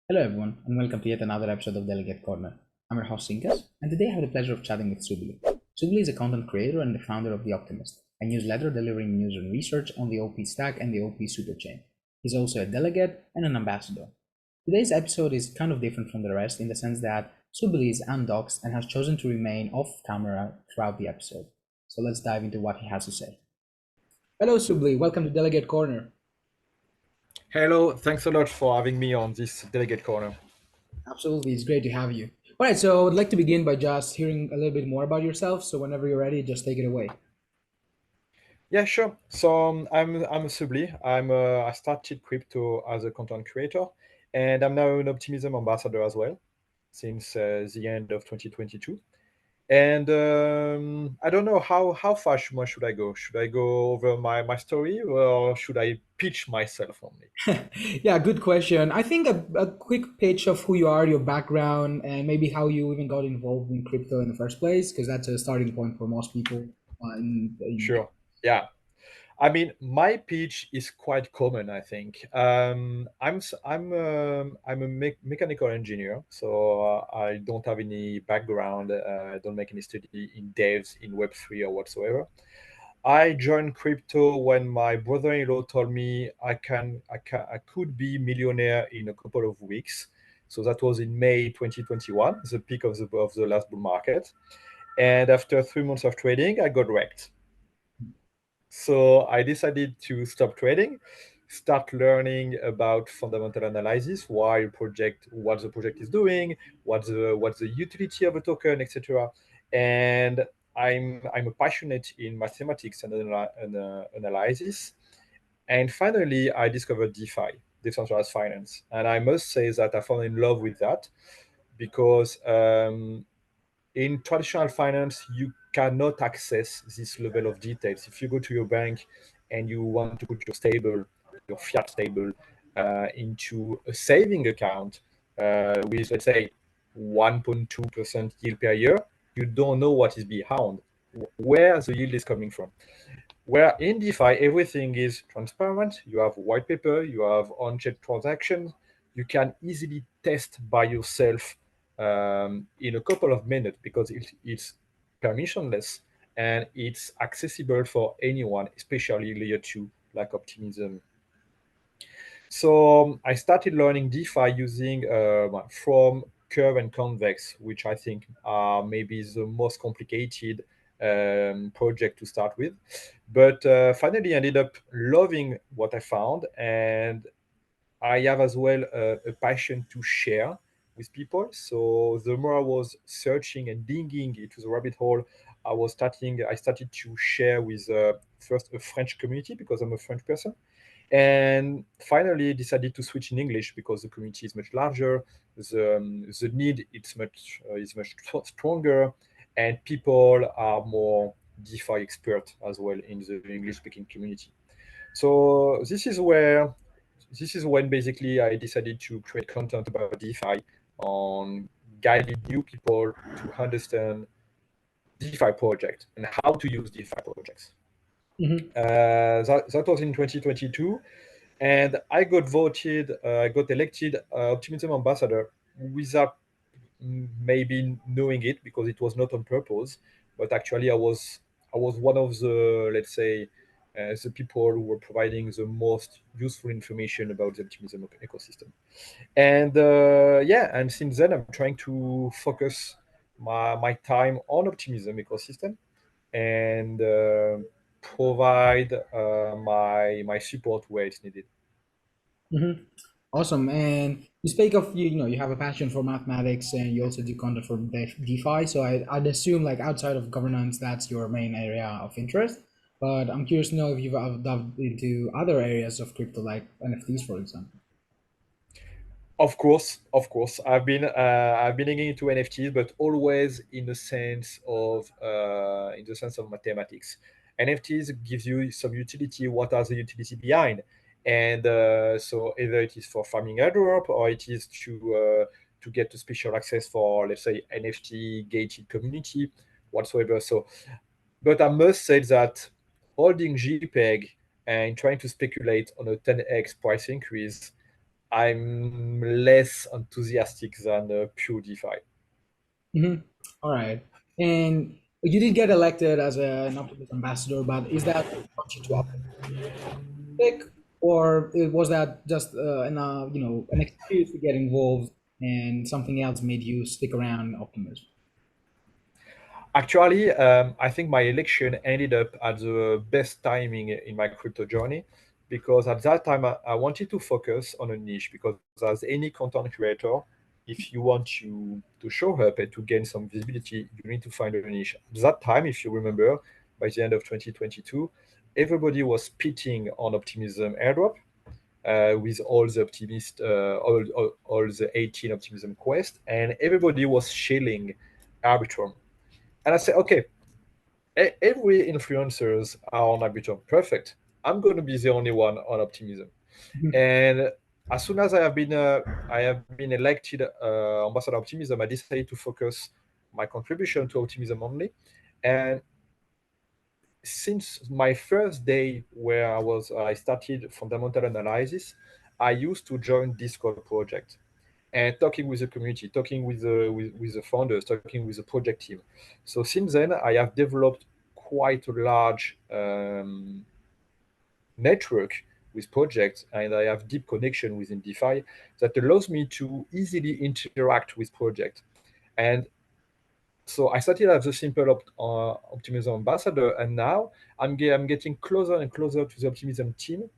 Hello, everyone, and welcome to yet another episode of Delegate Corner. I'm your host, Sinkas, and today I have the pleasure of chatting with Subli. Subli is a content creator and the founder of TheOptimist, a newsletter delivering news and research on the OP stack and the OP superchain. He's also a delegate and an ambassador. Today's episode is kind of different from the rest in the sense that Subli is undoxxed and has chosen to remain off camera throughout the episode. So let's dive into what he has to say. Hello, Subli. Welcome to Delegate Corner. Hello, thanks a lot for having me on this Delegate Corner. Absolutely, it's great to have you. All right, so I'd like to begin by just hearing a little bit more about yourself. So whenever you're ready, just take it away. Yeah, sure. So I'm Subli. I started crypto as a content creator, and I'm now an Optimism Ambassador as well since the end of 2022. And I don't know how far should I go? Should I go over my story, or should I pitch myself only? Yeah, good question. I think a quick pitch of who you are, your background, and maybe how you even got involved in crypto in the first place, because that's a starting point for most people. In Sure. Yeah. I mean, my pitch is quite common, I think. I'm a mechanical engineer, so I don't have any background. I don't make any study in devs in Web3 or whatsoever. I joined crypto when my brother-in-law told me I could be millionaire in a couple of weeks. So that was in May 2021, the peak of the last bull market. And after 3 months of trading, I got wrecked. So I decided to stop trading, start learning about fundamental analysis, what the project is doing, what's the utility of a token, etc. And I'm passionate in mathematics and analysis. And finally, I discovered DeFi, decentralized finance, and I must say that I fell in love with that because in traditional finance, you cannot access this level of details. If you go to your bank and you want to put your fiat stable, into a saving account with, let's say, 1.2% yield per year, you don't know what is behind, where the yield is coming from. Where in DeFi, everything is transparent. You have white paper, you have on-chain transactions. You can easily test by yourself in a couple of minutes because it's permissionless and it's accessible for anyone, especially layer two, like Optimism. So I started learning DeFi using from Curve and Convex, which I think are maybe the most complicated project to start with. But finally, I ended up loving what I found, and I have as well a passion to share with people. So the more I was searching and digging into the rabbit hole, I started to share with first a French community because I'm a French person, and finally decided to switch in English because the community is much larger, the need is much stronger, and people are more DeFi expert as well in the English speaking community. So this is when basically I decided to create content about DeFi on guiding new people to understand DeFi project and how to use DeFi projects. Mhm. That was in 2022, and I got elected Optimism Ambassador without maybe knowing it because it was not on purpose, but actually I was one of the, let's say, the people who were providing the most useful information about the optimism ecosystem. And yeah, and since then I'm trying to focus my time on optimism ecosystem and provide my support where it's needed. Mhm. Awesome. And you speak of you have a passion for mathematics, and you also do content for DeFi. So I'd assume like outside of governance, that's your main area of interest. But I'm curious to know if you've delved into other areas of crypto, like NFTs, for example. Of course, I've been looking into NFTs, but always in the sense of mathematics. NFTs gives you some utility. What are the utility behind? And so either it is for farming airdrop or it is to get to special access for, let's say, NFT gated community whatsoever. So, but I must say that holding JPEG and trying to speculate on a 10x price increase, I'm less enthusiastic than pure DeFi. Hmm. All right. And you did get elected as an Optimism ambassador, but is that what brought you to Optimistic, or was that just an excuse to get involved, and something else made you stick around Optimism? Actually, I think my election ended up at the best timing in my crypto journey because at that time I wanted to focus on a niche because as any content creator, if you want to show up and to gain some visibility, you need to find a niche. At that time, if you remember, by the end of 2022, everybody was pitting on Optimism airdrop with all the optimist, all the 18 Optimism quest, and everybody was shilling Arbitrum. And I said, okay, every influencers are on Arbitrum. Perfect. I'm going to be the only one on Optimism. Mhm. And as soon as I have been elected ambassador Optimism, I decided to focus my contribution to Optimism only. And since my first day where I started fundamental analysis, I used to join Discord project and talking with the community, talking with the founders, talking with the project team. So since then, I have developed quite a large network with projects, and I have deep connection within DeFi that allows me to easily interact with projects. And so I started as a simple Optimism ambassador, and now I'm getting closer and closer to the Optimism team,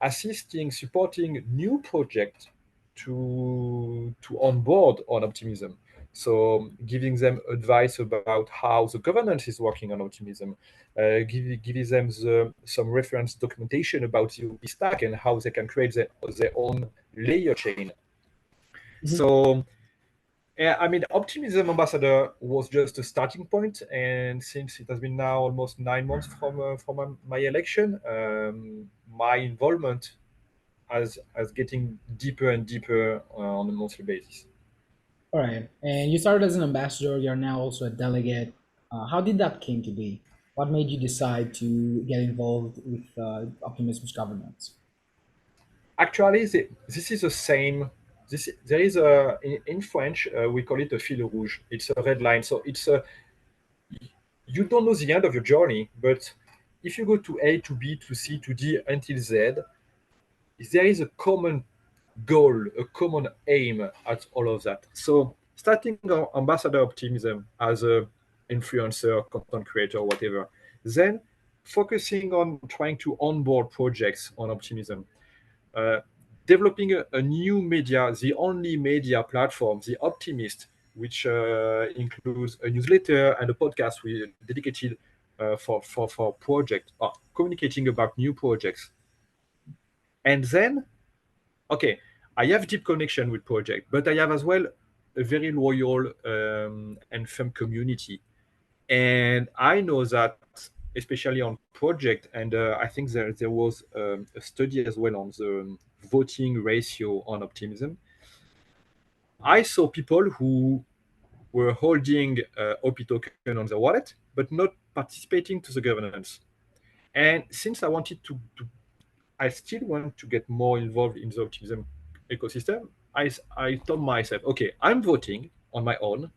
assisting, supporting new projects to onboard on Optimism. So giving them advice about how the governance is working on Optimism, giving them some reference documentation about the OP stack and how they can create their own layer chain. Mhm. So yeah, I mean, Optimism Ambassador was just a starting point, and since it has been now almost 9 months from my election, my involvement as getting deeper and deeper on a monthly basis. All right. And you started as an ambassador. You're now also a delegate. How did that came to be? What made you decide to get involved with Optimism's governance? Actually, this is the same. There is a in French we call it a fil rouge. It's a red line. So it's a you don't know the end of your journey, but if you go to A to B to C to D until Z, there is a common goal, a common aim at all of that. So starting ambassador optimism as a influencer, content creator, whatever, then focusing on trying to onboard projects on optimism, uh, developing a new media, the only media platform, the Optimist, which includes a newsletter and a podcast we dedicated for project, communicating about new projects. And then okay, I have deep connection with project, but I have as well a very loyal and firm community. And I know that, especially on project, and I think there was a study as well on the voting ratio on optimism. I saw people who were holding OP token on their wallet, but not participating to the governance. And since I still want to get more involved in the optimism ecosystem. I told myself, okay, I'm voting on my own.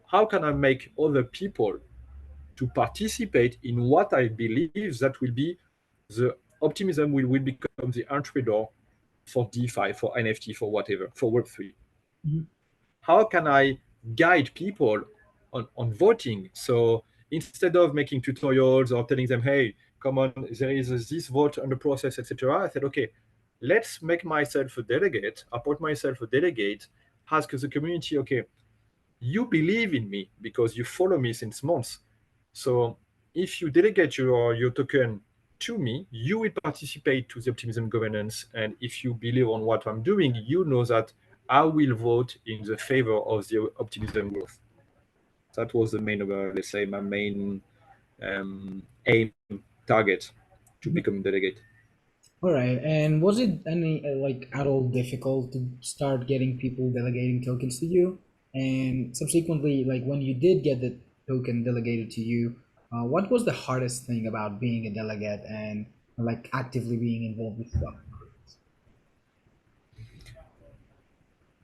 How can I make other people to participate in what I believe that will be the optimism will become the entry door for DeFi, for NFT, for whatever, for Web3. Mhm. How can I guide people on voting? So instead of making tutorials or telling them, hey, come on, there is this vote on the process, etc., I said, okay, let's make myself a delegate, appoint myself a delegate, ask the community, okay, you believe in me because you follow me since months. So if you delegate your token to me, you will participate to the optimism governance. And if you believe on what I'm doing, you know that I will vote in the favor of the optimism growth. That was the main, let's say, my main aim target to Mhm. become a delegate. All right. And was it any like at all difficult to start getting people delegating tokens to you? And subsequently, like when you did get the token delegated to you, what was the hardest thing about being a delegate and like actively being involved with stuff?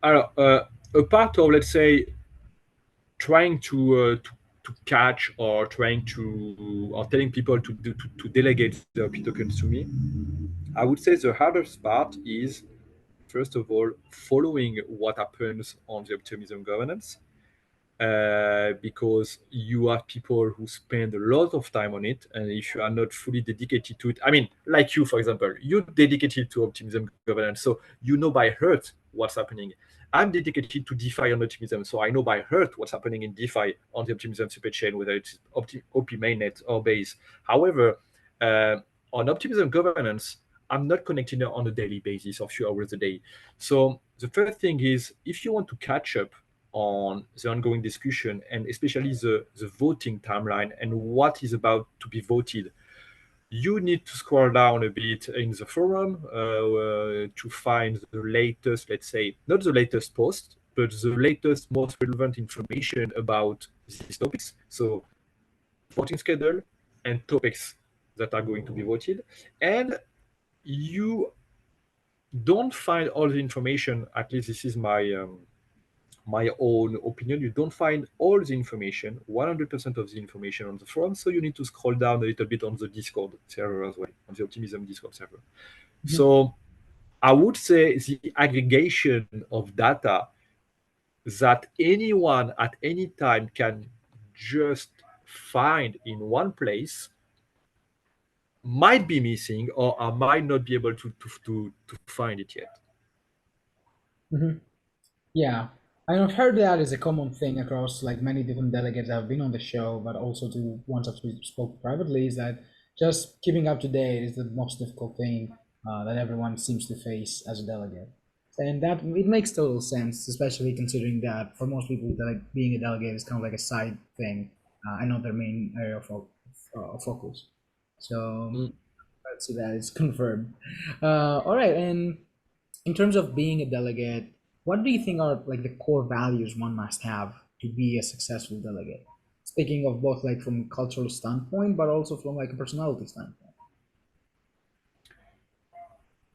A part of, let's say, trying to catch or trying to or telling people to delegate their OP tokens to me, I would say the hardest part is first of all following what happens on the optimism governance, because you have people who spend a lot of time on it, and if you are not fully dedicated to it, I mean, like you, for example, you dedicated to optimism governance, so you know by heart what's happening. I'm dedicated to DeFi and optimism, so I know by heart what's happening in DeFi on the optimism super chain, whether it's OP mainnet or base. However, uh, on optimism governance, I'm not connected on a daily basis or few hours a day. So the first thing is, if you want to catch up on the ongoing discussion and especially the voting timeline and what is about to be voted, you need to scroll down a bit in the forum to find the latest, let's say, not the latest post, but the latest, most relevant information about these topics. So, voting schedule and topics that are going to be voted. And you don't find all the information, at least this is my own opinion. You don't find all the information, 100% of the information on the forum, so you need to scroll down a little bit on the Discord server as well, on the Optimism Discord server. Mhm. So I would say the aggregation of data that anyone at any time can just find in one place might be missing, or I might not be able to find it yet. Mhm. Yeah, and I've heard that is a common thing across like many different delegates that have been on the show, but also to ones that we spoke privately, is that just keeping up to date is the most difficult thing that everyone seems to face as a delegate. And that it makes total sense, especially considering that for most people, like being a delegate is kind of like a side thing and not their main area of focus. So Mm. let's see that it's confirmed. All right, and in terms of being a delegate, what do you think are like the core values one must have to be a successful delegate? Speaking of both like from a cultural standpoint, but also from like a personality standpoint.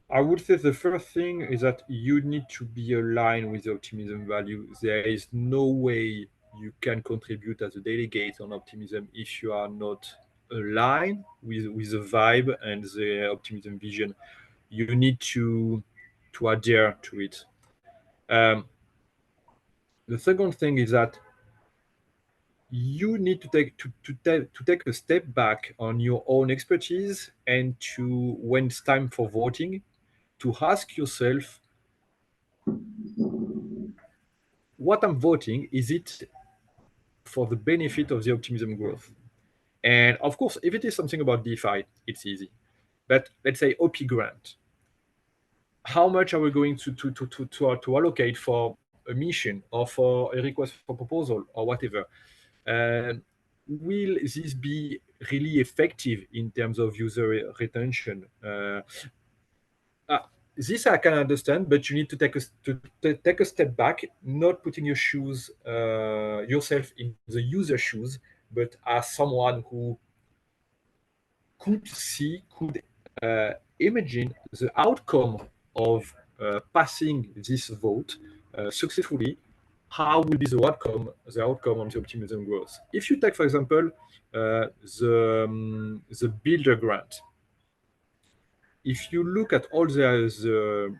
I would say the first thing is that you need to be aligned with the optimism value. There is no way you can contribute as a delegate on optimism if you are not aligned with the vibe and the optimism vision. You need to adhere to it. Um, the second thing is that you need to take a step back on your own expertise, and to, when it's time for voting, to ask yourself, what I'm voting, is it for the benefit of the optimism growth? And of course, if it is something about DeFi, it's easy. But let's say OP grant, how much are we going to allocate for a mission or for a request for proposal or whatever? Uh, will this be really effective in terms of user retention? Uh, this I can understand, but you need to take a step back, not putting yourself in the user shoes, but as someone who could imagine the outcome of passing this vote successfully. How will be the outcome on the optimism growth? If you take, for example, the builder grant, if you look at all the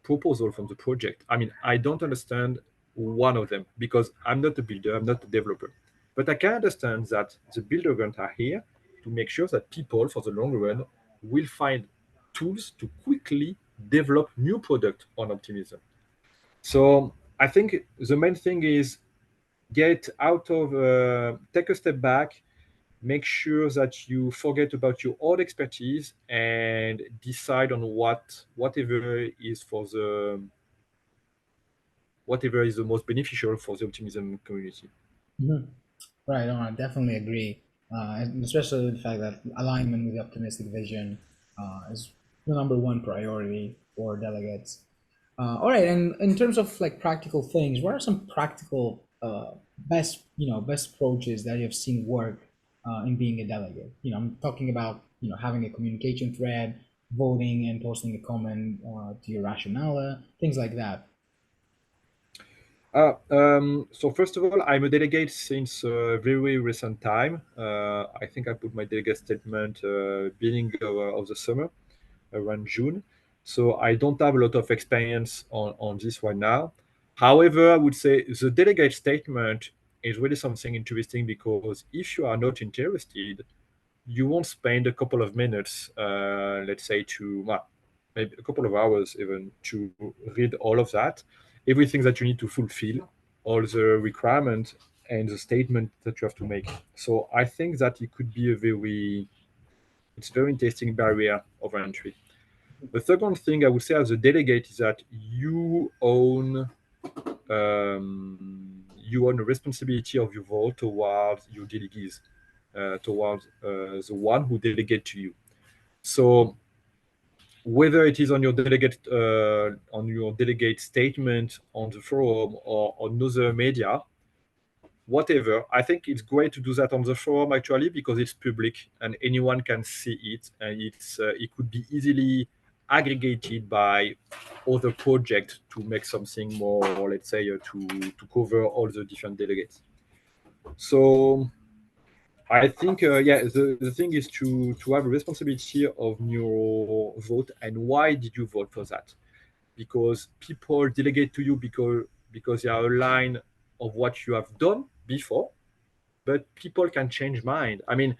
proposal from the project, I mean, I don't understand one of them because I'm not a builder, I'm not a developer. But I can understand that the builder grant are here to make sure that people, for the long run, will find tools to quickly develop new product on optimism. So I think the main thing is take a step back, make sure that you forget about your own expertise and decide on whatever is the most beneficial for the optimism community. Mhm. Right on, I definitely agree. And especially with the fact that alignment with the optimistic vision is the number one priority for delegates. All right, and in terms of like practical things, what are some practical best approaches that you have seen work in being a delegate? I'm talking about having a communication thread, voting, and posting a comment to your rationale, things like that. So first of all, I'm a delegate since very recent time. I think I put my delegate statement beginning of the summer, around June. So I don't have a lot of experience on this right now. However, I would say the delegate statement is really something interesting because if you are not interested, you won't spend a couple of minutes, let's say, to well, maybe a couple of hours even to read all of that, everything that you need to fulfill, all the requirements and the statement that you have to make. So I think that it could be it's a very interesting barrier of entry. The second thing I would say as a delegate is that you own a responsibility of your vote towards your delegates, towards the one who delegate to you. So whether it is on your delegate statement on the forum or on other media, whatever, I think it's great to do that on the forum actually because it's public and anyone can see it, and it could be easily aggregated by other projects to make something more, let's say, to cover all the different delegates. So I think, yeah, the thing is to have a responsibility of your vote and why did you vote for that? Because people delegate to you because they are aligned of what you have done before, but people can change mind. I mean,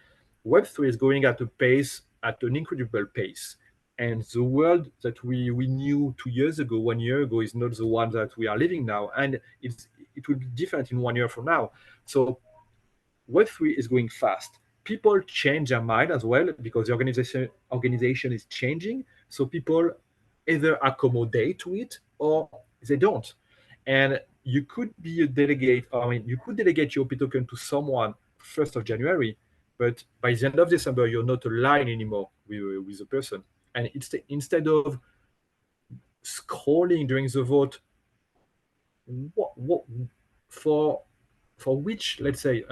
Web3 is going at at an incredible pace. And the world that we knew 2 years ago, 1 year ago, is not the one that we are living now. And it will be different in 1 year from now. So Web3 is going fast. People change their mind as well because the organization is changing. So people either accommodate to it or they don't. And you could be a delegate, I mean, you could delegate your P token to someone 1st of January, but by the end of December, you're not aligned anymore with the person. And instead of scrolling during the vote, what for for which, let's say,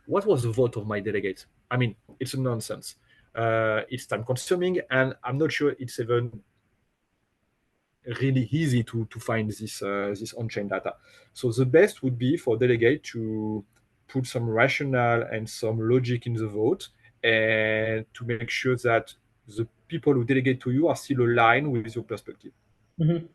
what was the vote of my delegate? I mean, it's a nonsense. It's time consuming, and I'm not sure it's even really easy to find this on-chain data. So the best would be for delegate to put some rationale and some logic in the vote, and to make sure that the people who delegate to you are still aligned with your perspective. Hmm.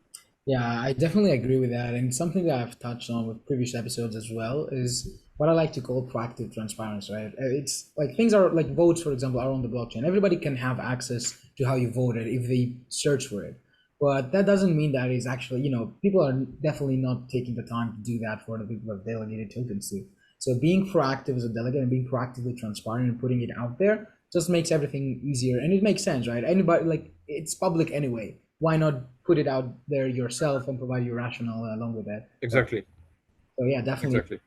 Yeah, I definitely agree with that. And something that I've touched on with previous episodes as well is what I like to call proactive transparency, right? It's like things are like votes, for example, are on the blockchain. Everybody can have access to how you voted if they search for it. But that doesn't mean that is actually, people are definitely not taking the time to do that for the people who have delegated tokens to. So being proactive as a delegate and being proactively transparent and putting it out there just makes everything easier. And it makes sense, right? Anybody, like, it's public anyway. Why not put it out there yourself and provide your rationale along with that? Exactly. So yeah, definitely. Exactly.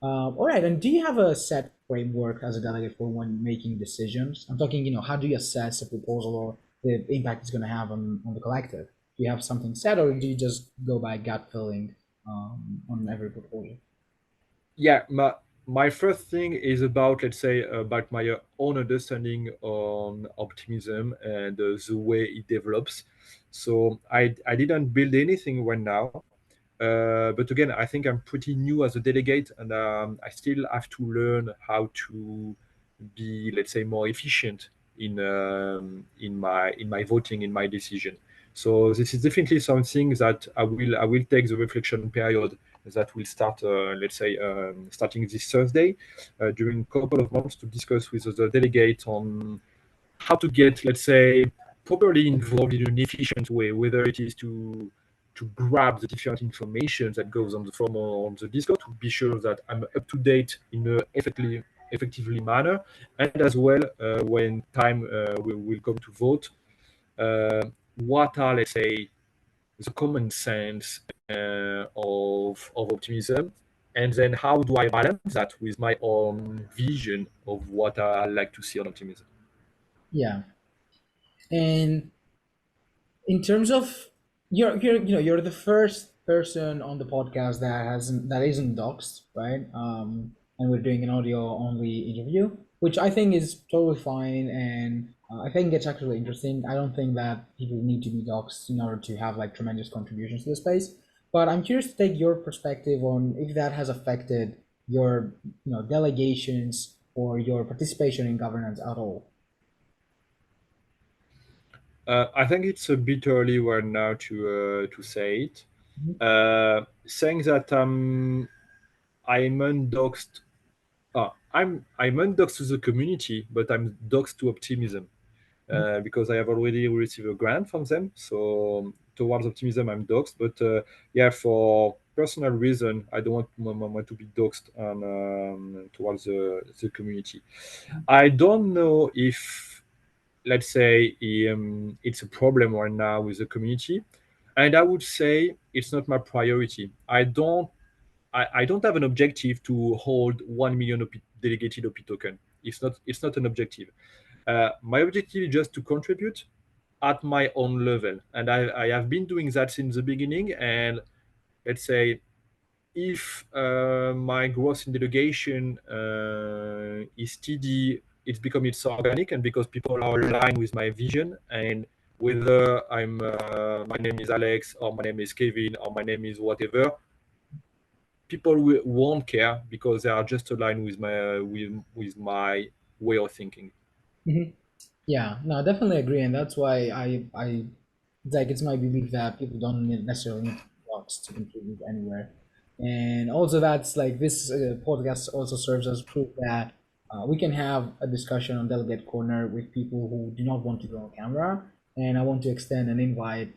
All right. And do you have a set framework as a delegate for when making decisions? I'm talking, how do you assess a proposal or the impact it's going to have on the collective? Do you have something set, or do you just go by gut feeling on every proposal? Yeah, my first thing is about, let's say, about my own understanding on optimism and the way it develops. So I didn't build anything right now, but again, I think I'm pretty new as a delegate, and I still have to learn how to be, let's say, more efficient in my voting, in my decision. So this is definitely something that I will take the reflection period that will start, let's say, starting this Thursday, during a couple of months, to discuss with the delegate on how to get, let's say, properly involved in an efficient way, whether it is to grab the different information that goes on the forum or on the Discord, to be sure that I'm up to date in a effectively manner, and as well, when time will come to vote, uh, what are, let's say, the common sense of optimism, and then how do I balance that with my own vision of what I like to see on optimism. Yeah. And in terms of you're the first person on the podcast that isn't doxed, right? And we're doing an audio only interview, which I think is totally fine, and I think it's actually interesting. I don't think that people need to be doxed in order to have like tremendous contributions to the space. But I'm curious to take your perspective on if that has affected your, delegations or your participation in governance at all. I think it's a bit early right now to say it. Mhm. Saying that I'm undoxed. I'm undoxed to the community, but I'm doxed to Optimism because I have already received a grant from them. So towards Optimism, I'm doxed. But yeah, for personal reason, I don't want to be doxed towards the community. I don't know if, let's say, it's a problem right now with the community, and I would say it's not my priority. I don't have an objective to hold 1 million delegated OP token. It's not an objective. My objective is just to contribute at my own level, and I have been doing that since the beginning. And let's say if my growth in delegation is steady, it's become it's organic, and because people are aligned with my vision, and whether my name is Alex or my name is Kevin or my name is whatever, people won't care because they are just aligned with my way of thinking. Mhm. Yeah, no, I definitely agree, and that's why it's like it's my belief that people don't necessarily need to be boxed to contribute anywhere, and also that's like this podcast also serves as proof that we can have a discussion on Delegate Corner with people who do not want to go on camera, and I want to extend an invite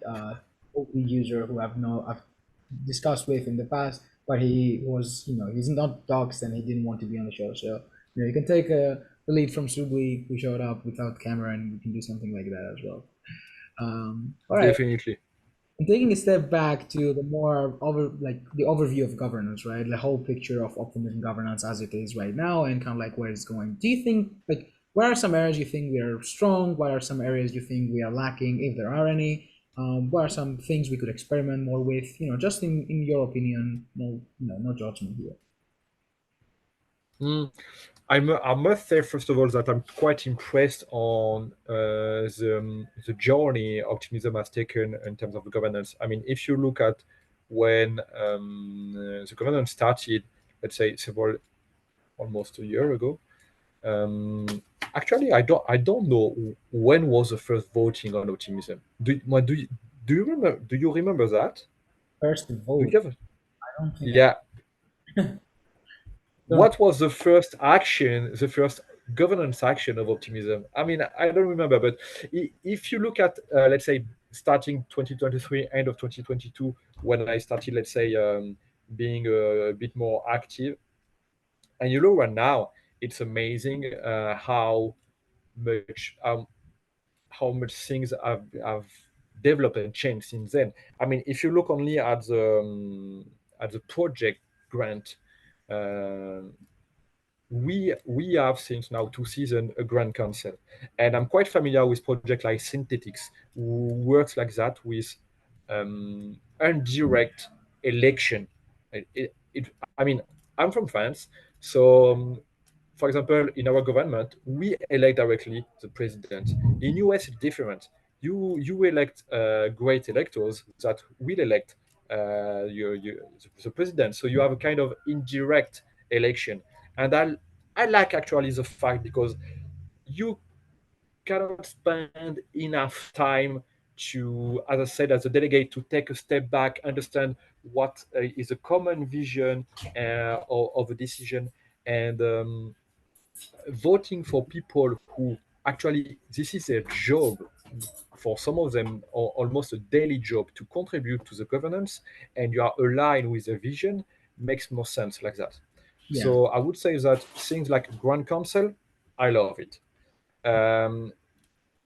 OP user who I've discussed with in the past, but he was he's not doxxed and he didn't want to be on the show, so you can take the lead from Subli who showed up without camera, and we can do something like that as well. All right. Definitely. And taking a step back to the more like the overview of governance, right? The whole picture of optimism governance as it is right now, and kind of like where it's going. Do you think like what are some areas you think we are strong? What are some areas you think we are lacking, if there are any? What are some things we could experiment more with? Just in your opinion, no judgment here. Mm. I must say, first of all, that I'm quite impressed on the journey Optimism has taken in terms of governance. I mean, if you look at when the governance started, let's say several almost a year ago. Um, Actually, I don't know when was the first voting on Optimism. Do you remember that? First, Do vote. you have? I don't think I Yeah. don't. What was the first action, the first governance action of Optimism? I mean, I don't remember, but if you look at, let's say, starting 2023, end of 2022, when I started, let's say, being a bit more active, and you look right now, it's amazing much um, how much things have developed and changed since then. I mean, if you look only at the project grant, uh, we have since now 2 seasons a grand council, and I'm quite familiar with projects like Synthetics, who works like that with indirect election. I mean, I'm from France, so for example, in our government, we elect directly the president. In US, it's different. You elect great electors that will elect the president. So you have a kind of indirect election, and I like actually the fact because you cannot spend enough time to, as I said, as a delegate, to take a step back, understand what is a common vision of a decision, and voting for people who actually this is their job, for some of them almost a daily job, to contribute to the governance, and you are aligned with the vision, makes more sense like that. Yeah. So I would say that things like Grand Council, I love it. um,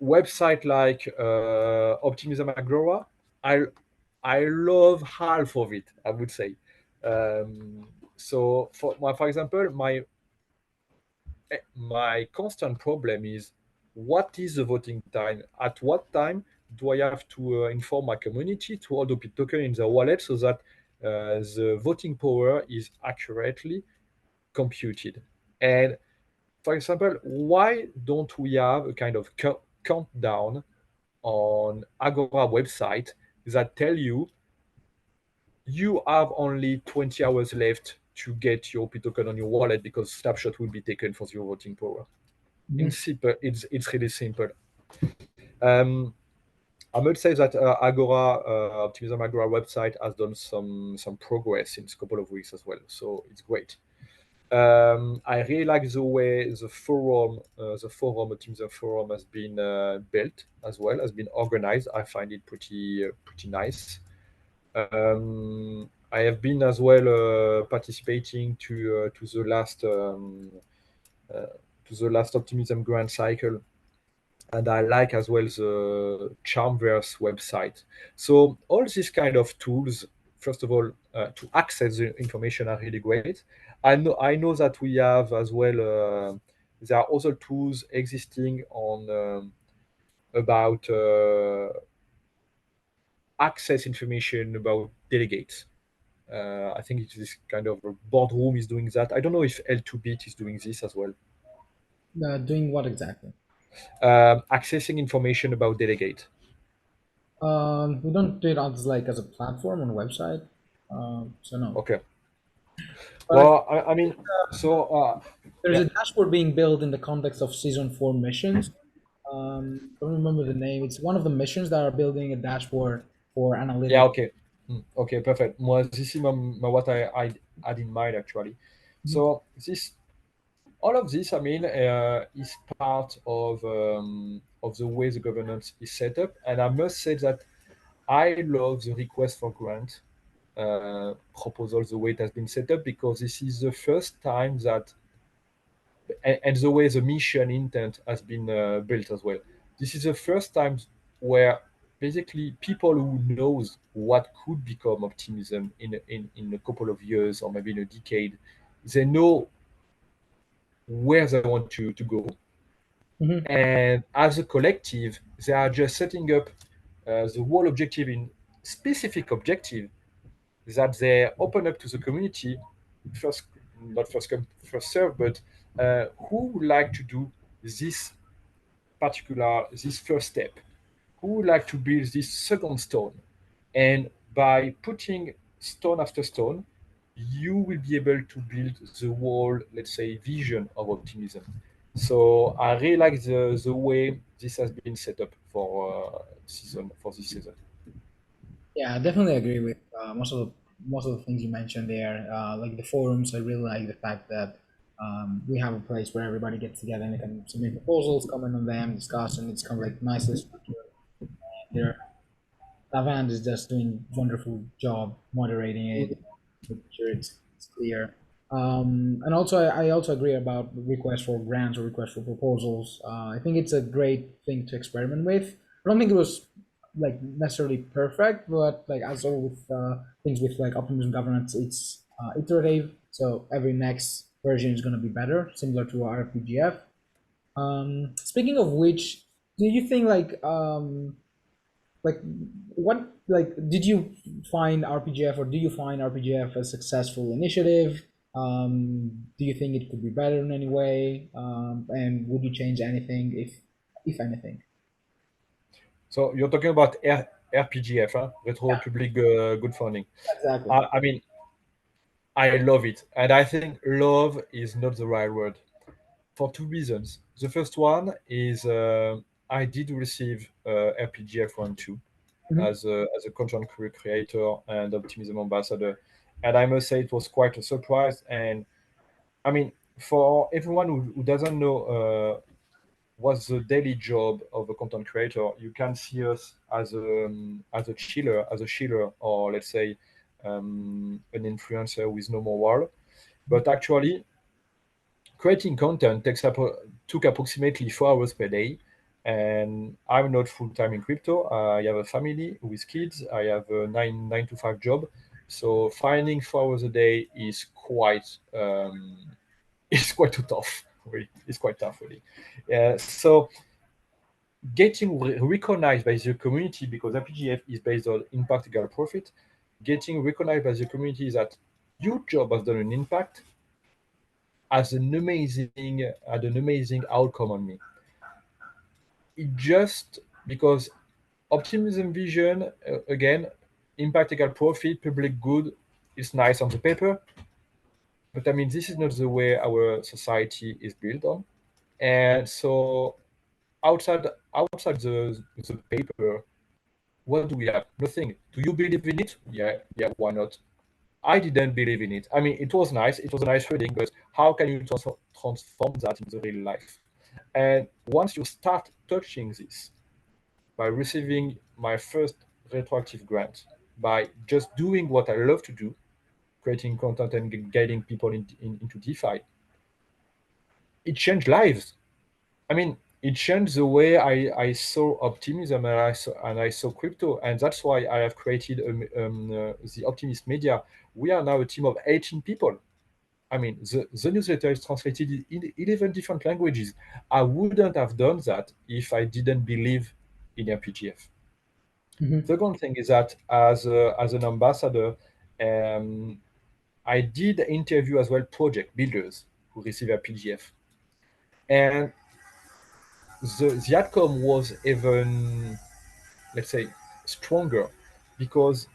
Website like Optimism Agora, i I love half of it, I would say. So for example, my constant problem is, what is the voting time? At what time do I have to inform my community to hold up a token in the wallet so that the voting power is accurately computed? And for example, why don't we have a kind of countdown on Agora website that tell you you have only 20 hours left to get your OP token on your wallet because snapshot will be taken for your voting power. In simple, it's really simple. I must say that Agora, Optimism Agora website has done some progress in a couple of weeks as well, so it's great. I really like the way the forum Optimism forum has been built as well, has been organized. I find it pretty nice. I have been as well participating to the last Optimism Grand Cycle, and I like as well the Charmverse website. So all these kind of tools, first of all, to access the information are really great. I know that we have as well. There are other tools existing on about access information about delegates. I think it's this kind of boardroom is doing that. I don't know if L2Bit is doing this as well. Doing what exactly? Accessing information about delegate. We don't do it as like as a platform on a website, so no. Okay. But I think Well, I mean, so there's yeah, a dashboard being built in the context of season 4 missions. Don't remember the name. It's one of the missions that are building a dashboard for yeah, analytics. okay. Okay, perfect. Moi, this is what I had in mind actually. Mhm. So this, all of this, I mean, is part of the way the governance is set up, and I must say that I love the request for grant proposal, the way it has been set up, because this is the first time that, and the way the mission intent has been built as well. This is the first time where basically people who knows what could become optimism in a couple of years or maybe in a decade, they know where they want to go. Mhm. And as a collective, they are just setting up the whole objective in specific objective that they open up to the community first, not first come first serve, but who would like to do this first step, who would like to build this second stone, and by putting stone after stone, you will be able to build the whole, let's say, vision of optimism. So I really like the way this has been set up for this season. Yeah, I definitely agree with most of the things you mentioned there. Like the forums, I really like the fact that we have a place where everybody gets together and they can submit proposals, comment on them, discuss, and it's kind of like nicely structured. There, Lavand is just doing wonderful job moderating it, making sure it's clear. And also, I also agree about requests for grants or requests for proposals. I think it's a great thing to experiment with. I don't think it was like necessarily perfect, but like as all with things with like optimism governance, it's iterative. So every next version is going to be better, similar to our RPGF. Speaking of which, do you think like what like did you find RPGF or do you find RPGF a successful initiative? Do you think it could be better in any way? And would you change anything if anything? So you're talking about RPGF, huh? Retro Yeah, Public Good Funding. exactly. I mean, I love it, and I think love is not the right word for two reasons. The first one is I did receive RPGF 1.2 Mhm. as a content creator and Optimism Ambassador, and I must say it was quite a surprise. And I mean, for everyone who doesn't know what's the daily job of a content creator, you can see us as a chiller, or let's say an influencer with no more wall. But actually, creating content took approximately 4 hours per day. And I'm not full time in crypto. I have a family with kids. I have a nine to five job. So finding 4 hours a day is quite is quite tough. Really. It's quite tough, really. So getting recognized by the community, because RPGF is based on impact equal profit, getting recognized by the community that your job has done an impact has an amazing outcome on me. It just because optimism vision again. impractical profit, public good is nice on the paper, but I mean, this is not the way our society is built on. And so outside the paper, what do we have? Nothing. Do you believe in it? Yeah, why not? I didn't believe in it. I mean, it was nice. It was a nice reading, but how can you transform that into real life? And once you start touching this, by receiving my first retroactive grant, by just doing what I love to do, creating content and guiding people into DeFi, it changed lives. I mean, it changed the way I saw optimism and I saw crypto, and that's why I have created the Optimist Media. We are now a team of 18 people. I mean, the newsletter is translated in 11 different languages. I wouldn't have done that if I didn't believe in RPGF. Mm-hmm. Second thing is that as an ambassador, um, I did interview as well project builders who receive RPGF, and the outcome was even, let's say, stronger, because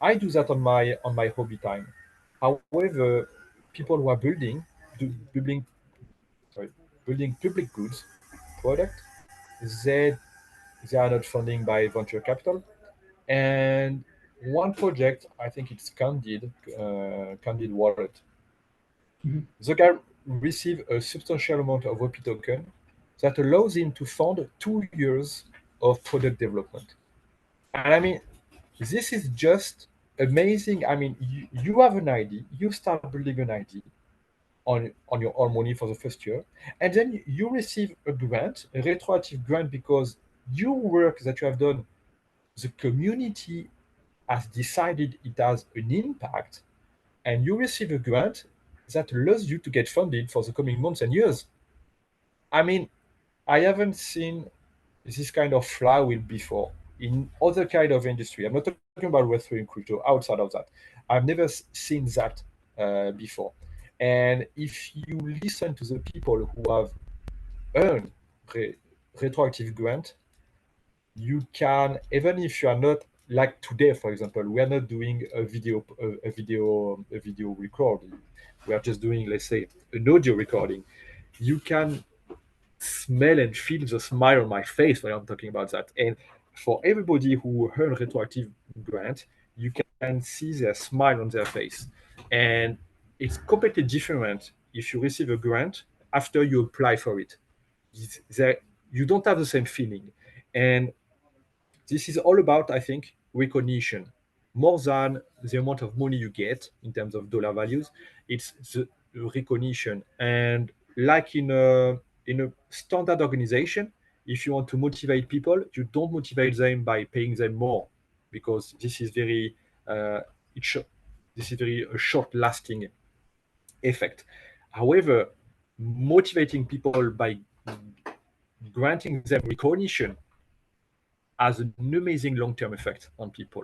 I do that on my hobby time. However, people who are building sorry, building public goods product, they they are not funding by venture capital. And one project, I think it's Candid Wallet. Mm-hmm. The guy received a substantial amount of OP token that allows him to fund 2 years of product development. And I mean, this is just amazing. I mean, you have an idea, you start building an idea on your own money for the first year, and then you receive a grant, a retroactive grant, because your work that you have done, the community has decided it has an impact, and you receive a grant that allows you to get funded for the coming months and years. I mean, I haven't seen this kind of flywheel before in other kind of industry. I'm not talking about Web3 and crypto. Outside of that, I've never seen that before. And if you listen to the people who have earned re- retroactive grant, you can, even if you are not, like today, for example, we are not doing a video recording. We are just doing, let's say, an audio recording. You can smell and feel the smile on my face when I'm talking about that. And for everybody who earn retroactive grant, you can see their smile on their face. And it's completely different if you receive a grant after you apply for it. You don't have the same feeling. And this is all about, I think, recognition. More than the amount of money you get in terms of dollar values, it's the recognition. And like in a standard organization, if you want to motivate people, you don't motivate them by paying them more, because uh, it sh- this is very a short-lasting effect. However, motivating people by granting them recognition has an amazing long-term effect on people.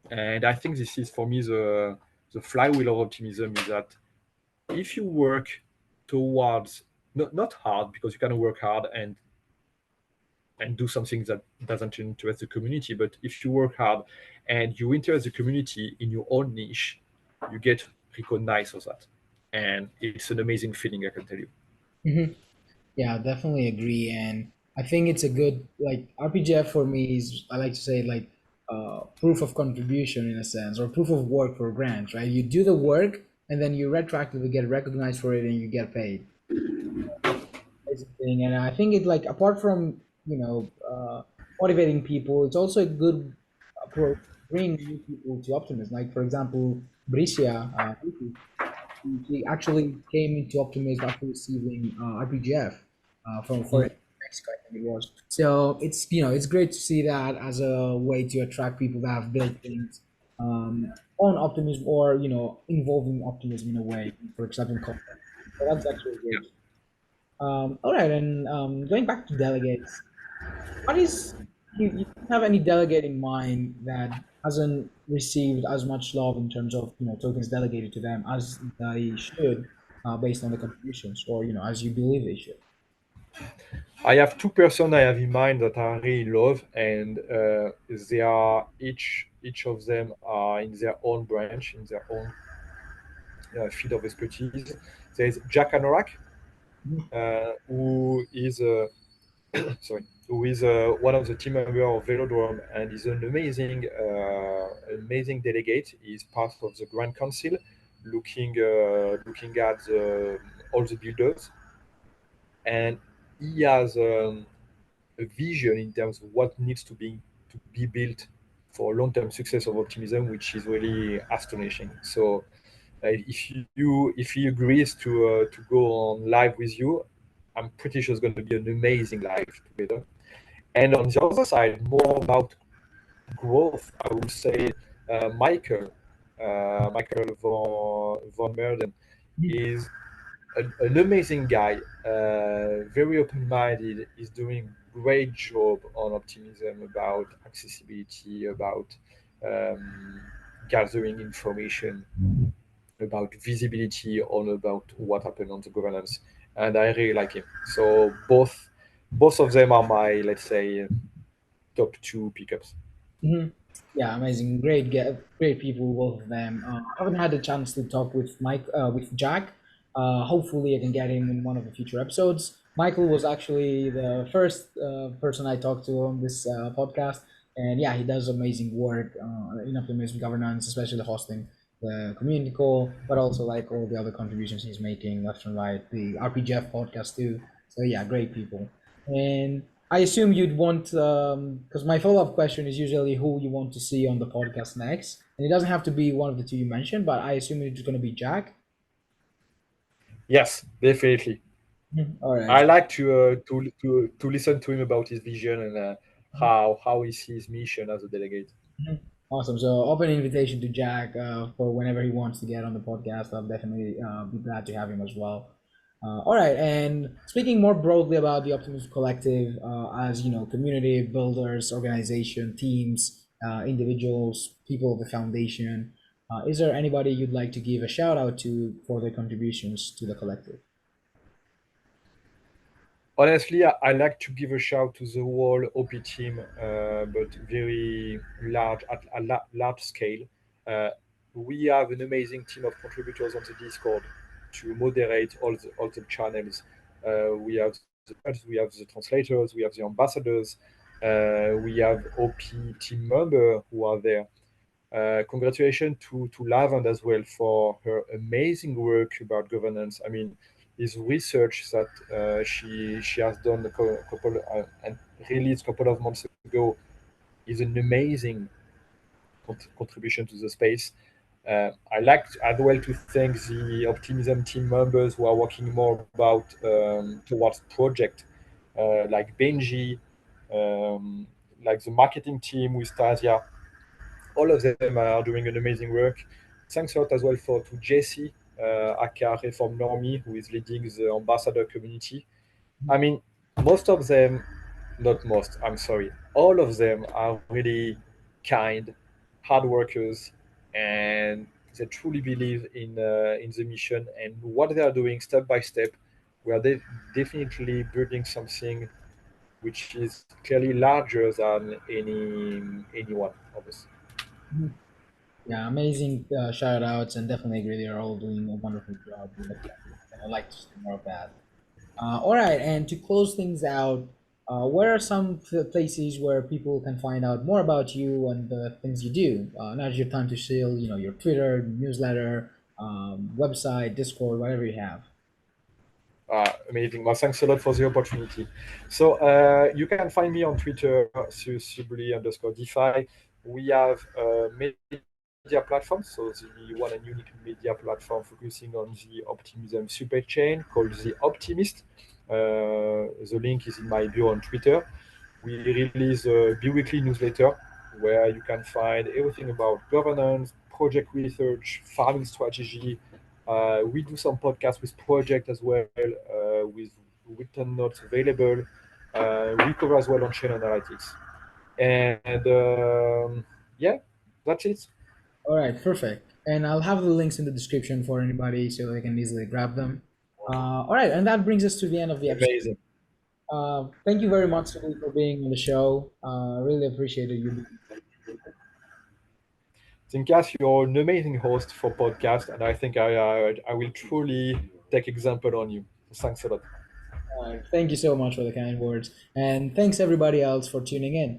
And I think this is for me the flywheel of optimism, is that if you work towards, not hard, because you can work hard and do something that doesn't interest the community, but if you work hard and you interest the community in your own niche, you get recognized for that. And it's an amazing feeling, I can tell you. Mm-hmm. Yeah, definitely agree. And I think it's a good, like, RPGF for me is, I like to say, like, proof of contribution in a sense, or proof of work for grants, right? You do the work and then you retroactively get recognized for it and you get paid. That's the thing. And I think it's like, apart from, motivating people, it's also a good approach to bring new people to optimism. Like, for example, Bricia, he actually came into Optimism after receiving RPGF from for Mm. Mexico, I think it was. So it's great to see that as a way to attract people that have built things on optimism, or involving optimism in a way for accepting content. So that's actually Yeah. good. All right, and going back to delegates, what is you have any delegate in mind that hasn't received as much love in terms of tokens delegated to them as they should, based on the contributions, or as you believe they should? I have two persons I have in mind that I really love, and they are each each of them are in their own branch, in their own field of expertise. There is Jack Anorak, Mhm. who is sorry, who is one of the team member of Velodrome and is an amazing delegate. He's part of the Grand Council, looking at all the builders, and he has a vision in terms of what needs to be built for long-term success of optimism, which is really astonishing. So if he agrees to go on live with you, I'm pretty sure it's going to be an amazing live together. And on the other side, more about growth, I would say Michael von Merden is an amazing guy, very open-minded. Is doing great job on optimism, about accessibility, about um, gathering information, about visibility, all about what happened on the governance, and I really like him. So both of them are my, let's say, top two pickups. Mhm. Yeah, amazing. Great people, both of them. I haven't had a chance to talk with Jack. Hopefully, I can get him in one of the future episodes. Michael was actually the first person I talked to on this podcast, and yeah, he does amazing work in optimism governance, especially hosting the community call, but also like all the other contributions he's making left and right, the RPGF podcast too. So yeah, great people. And I assume you'd want, because my follow-up question is usually who you want to see on the podcast next, and it doesn't have to be one of the two you mentioned, but I assume it's going to be Jack. Yes, definitely. All right. I like to listen to him about his vision and how he sees mission as a delegate. Mhm. Awesome. So open invitation to Jack for whenever he wants to get on the podcast. I'll definitely be glad to have him as well. All right. And speaking more broadly about the Optimism Collective, as you know, community builders, organization, teams, individuals, people of the foundation, is there anybody you'd like to give a shout out to for their contributions to the collective? Honestly, I like to give a shout to the whole OP team, but very large at a large scale. Uh, we have an amazing team of contributors on the Discord to moderate all the channels. We have we have the translators, we have the ambassadors, we have OP team member who are there. Congratulations to Lavand as well for her amazing work about governance. I mean, this research that she has done couple and released a couple of months ago is an amazing contribution to the space. I like as well to thank the Optimism team members who are working more about towards project, like Benji, um, like the marketing team with Tasia. All of them are doing an amazing work. Thanks a lot as well to Jesse, aka Reform Normie, who is leading the ambassador community. I mean, most of them, not most, I'm sorry, all of them are really kind, hard workers, and they truly believe in the mission and what they are doing step by step. We are definitely building something which is clearly larger than anyone of us. Mhm. Yeah, amazing shout outs, and definitely agree they're all doing a wonderful job with the collective. And I'd like to see more of that. All right, and to close things out, what are some places where people can find out more about you and the things you do? Now's your time to share, you know, your Twitter, newsletter, website, Discord, whatever you have. Amazing. Well, thanks a lot for the opportunity. So you can find me on Twitter, Subli underscore DeFi. We have media platforms, so the one and unique media platform focusing on the optimism supply chain called The Optimist. The link is in my bio on Twitter. We release a bi-weekly newsletter where you can find everything about governance, project research, farming strategy. We do some podcasts with project as well, with written notes available. We cover as well on chain analytics. And yeah, that's it. All right, perfect. And I'll have the links in the description for anybody so they can easily grab them. All right, and that brings us to the end of the episode. Amazing. Thank you very much, Subli, for being on the show. Really appreciated you being. Sinkas, you're an amazing host for podcast, and I think I will truly take example on you. Thanks a lot. Thank you so much for the kind words. And thanks everybody else for tuning in.